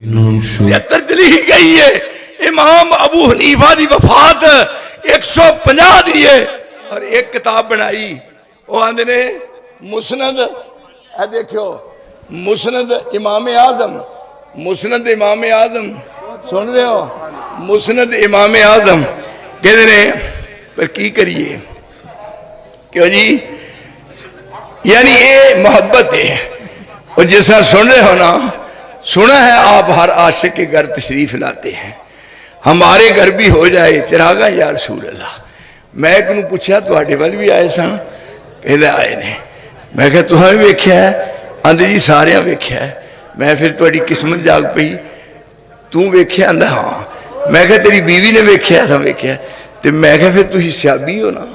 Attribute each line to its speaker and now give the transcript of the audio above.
Speaker 1: 73 चली ही गई है। इमाम अबू हनीफा की वफात 150 दी है और एक किताब बनाई वो आंदे ने मुसनद। ए देखो मुसनद इमाम आजम, मुसनद इमाम आजम सुन रहे हो, मुसनद इमाम आजम कहते ने पर की करिए क्यों जी, यानी ये मोहब्बत है। और जिस तरह सुन रहे हो ना, सुना है आप हर आशिक के घर तशरीफ लाते हैं, हमारे घर भी हो जाए चिरागा या रसूल अल्लाह। मैं एक नूं पूछा तुहाडे वाल भी आए सन, कहते आए ने। मैं कहा तुहां भी वेख्या है? आंदे जी सारियां वेख्या है। मैं फिर तुहाडी किस्मत जाग पई, तू वेख्या? आंदा हाँ। मैं कहा तेरी बीवी ने वेख्या? था वेख्या। तो मैं कहा फिर तुसीं सियाबी हो ना।